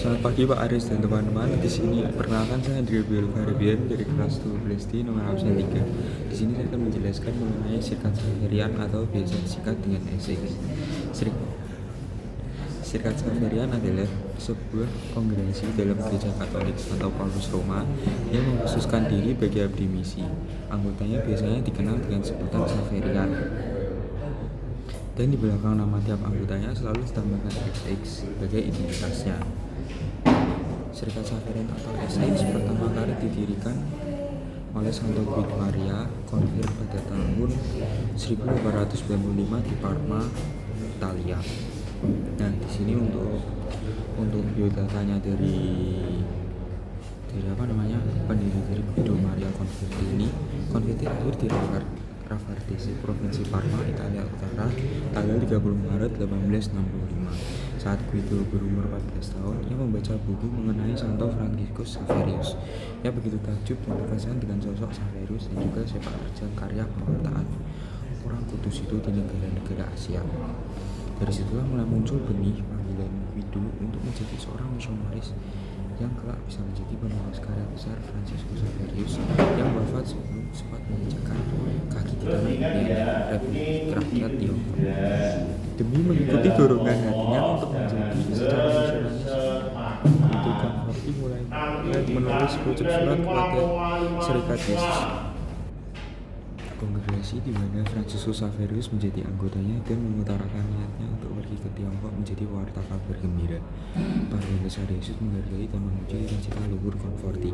Selamat pagi Pak Aris dan teman-teman. Di sini perkenalkan saya Gabriel Faribian dari kelas 12 di nomor absen 3. Di sini saya akan menjelaskan mengenai Sirkat Xaverian atau biasa disingkat dengan SX. Sirkat Xaverian adalah sebuah kongregasi dalam gereja Katolik atau Paulus Roma yang mengkhususkan diri bagi abdi misi. Anggotanya biasanya dikenal dengan sebutan Xaverian. Dan di belakang nama tiap anggotanya selalu ditambahkan SX sebagai identitasnya. Sirkat Xaverian atau SX pertama kali didirikan oleh Santo Guido Maria Convert pada tahun 1895 di Parma, Italia. Nah, di sini untuk biodatanya dari pendiri dari Guido Maria Converti ini. Converti lahir di Ravardese, Provinsi Parma, Italia Utara, tanggal 30 Maret 1865. Saat Guido berumur 14 tahun, ia membaca buku mengenai Santo Franciscus Xaverius. Ia begitu takjub dan terkesan dengan sosok Xaverius dan juga sepak terjang karya pewartaan orang kudus itu di negara-negara Asia. Dari situlah mulai muncul benih panggilan Guido untuk menjadi seorang misionaris yang kelak bisa menjadi penulis karya besar Franciscus Xaverius yang wafat sebelum sempat menginjakkan kaki di tanah impian Republik Rakyat Tiongkok. Demi mengikuti dorongan hatinya untuk menjadi secara misionaris, Guido Converti mulai menulis pucuk surat kepada Serikat Yesus, kongregasi di mana Franciscus Xaverius menjadi anggotanya dan mengutarakan niatnya untuk pergi ke Tiongkok menjadi warta kabar gembira. Para besar Yesus menghargai dan memuji cita-cita luhur Converti.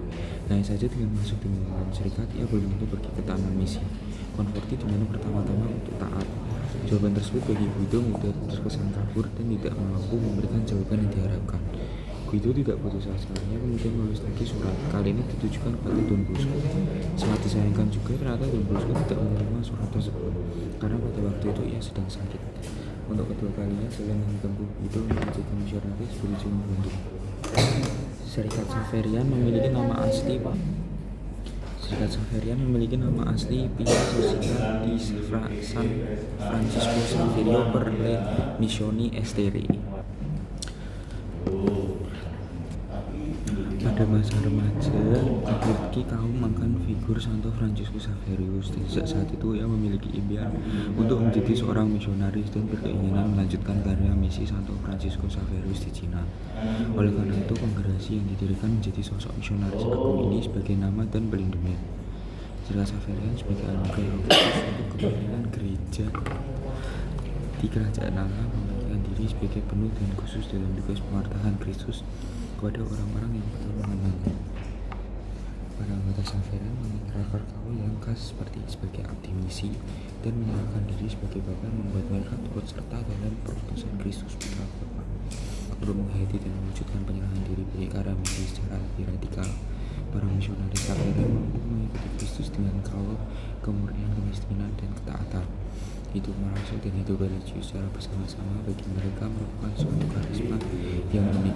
Hanya saja dengan masuk di dalam serikat, ia belum tentu pergi ke tanah misi Converti di mana pertama-tama untuk taat. Jawaban tersebut bagi Guido mudah terkesan kabur dan tidak mampu memberikan jawaban yang diharapkan. Guido tidak putus asa, ia kemudian menulis lagi surat. Kali ini ditujukan kepada Don Bosco. Sangat disayangkan juga ternyata Don Bosco tidak menerima surat tersebut karena pada waktu itu ia sedang sakit. Untuk kedua kalinya jalan yang ditempuh Guido menjadi misionaris berujung buntu. Serikat Xaverian memiliki nama asli Pia Società di San Francisco Saverio per le Missioni Estere. Pada masa remaja, memiliki kaum makan figur Santo Franciscus Xaverius. Sejak saat itu ia memiliki impian untuk menjadi seorang misionaris dan berkeinginan melanjutkan karya misi Santo Franciscus Xaverius di Cina. Oleh karena itu, kongregasi yang didirikan menjadi sosok misionaris agung ini sebagai nama dan pelindungnya. Sirkat Xaverian sebagai anugerah khusus untuk kepentingan gereja di Kerajaan Allah membagikan diri sebagai penuh dan khusus dalam tugas pewartaan Kristus kepada orang-orang yang perlu mengenalnya. Para anggota Xaverian mengikrarkan kaul yang khas seperti sebagai abdi misi dan menyerahkan diri sebagai bahkan membuat mereka turut serta dalam perutusan Kristus putra Bapa. Untuk menghayati dan mewujudkan penyerahan diri bagi karya misi secara lebih radikal, para misionaris Xaverian mampu mengikuti Kristus dengan kaul, kemurnian, kemiskinan, dan ketaatan. Hidup marasal dan hidup religius secara bersama-sama bagi mereka merupakan suatu karisma yang unik.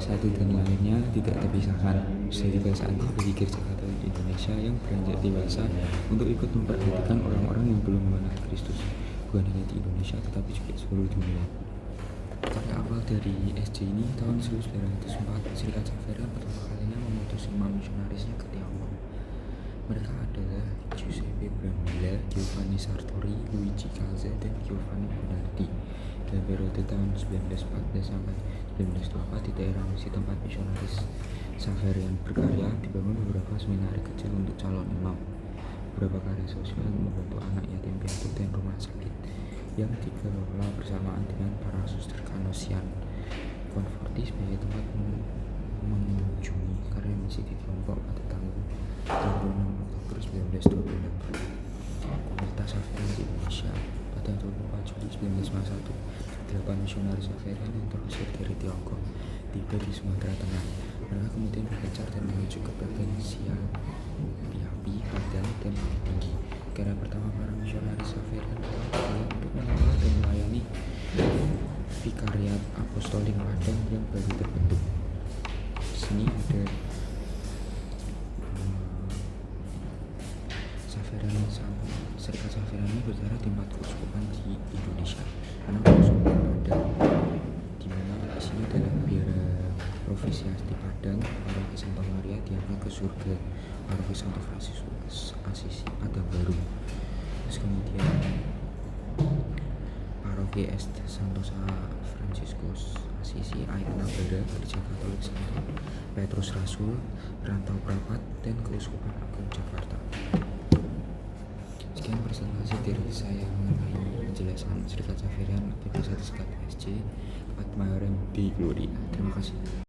Satu dan lainnya tidak terpisahkan. Menjadi kebiasaan bagi Gereja Katolik Indonesia yang beranjak dewasa untuk ikut memperhatikan orang-orang yang belum mengenal Kristus, bukan hanya di Indonesia tetapi juga di seluruh dunia. Pada awal dari SJ ini, tahun 1904, Sirkat Xaverian pertama kalinya memutus 5 misionarisnya ke Tiongkok. Mereka adalah Giuseppe Brambilla, Giovanni Sartori, Luigi Calza, dan Giovanni Bonardi. Dalam periode tahun 1914 sampai 1924 di daerah misi tempat misionaris Xaverian berkarya, dibangun beberapa seminari kecil untuk calon imam, beberapa karya sosial membantu anak yatim piatu dan rumah sakit yang dikelola bersamaan dengan para suster Kanosian. Converti sebagai tempat mengunjungi karya misi di Tiongkok pada tanggal 26 Oktober 1926. Komunitas Xaverian di Indonesia pada 24 Juli 1951, 8 misionaris Xaverian yang terusir dari Tiongkok tiba di Sumatera Tengah. Mereka kemudian berpencar dan menuju ke bagian Siapi, Padang, dan Bukit Tinggi. Karya pertama para misionaris Xaverian adalah untuk mengelola dan melayani Vikariat Apostolik Padang yang baru terbentuk. Di sini ada Serikat Xaverian ini berjarak di 4 keuskupan di Indonesia karena keuskupan Padang di mana di sini adalah biara surga, Paroki Santo Fransiskus Asisi Padang Baru. Terus kemudian Paroki Est Santo Fransiskus Asisi Air Nabara, Gereja Katolik Santo Petrus Rasul, Rantau Prapat, dan Keuskupan Agung Jakarta. Sekian presentasi dari saya mengenai penjelasan Serikat Xaverian BPSD SC 4 Maret di Gloria. Terima kasih.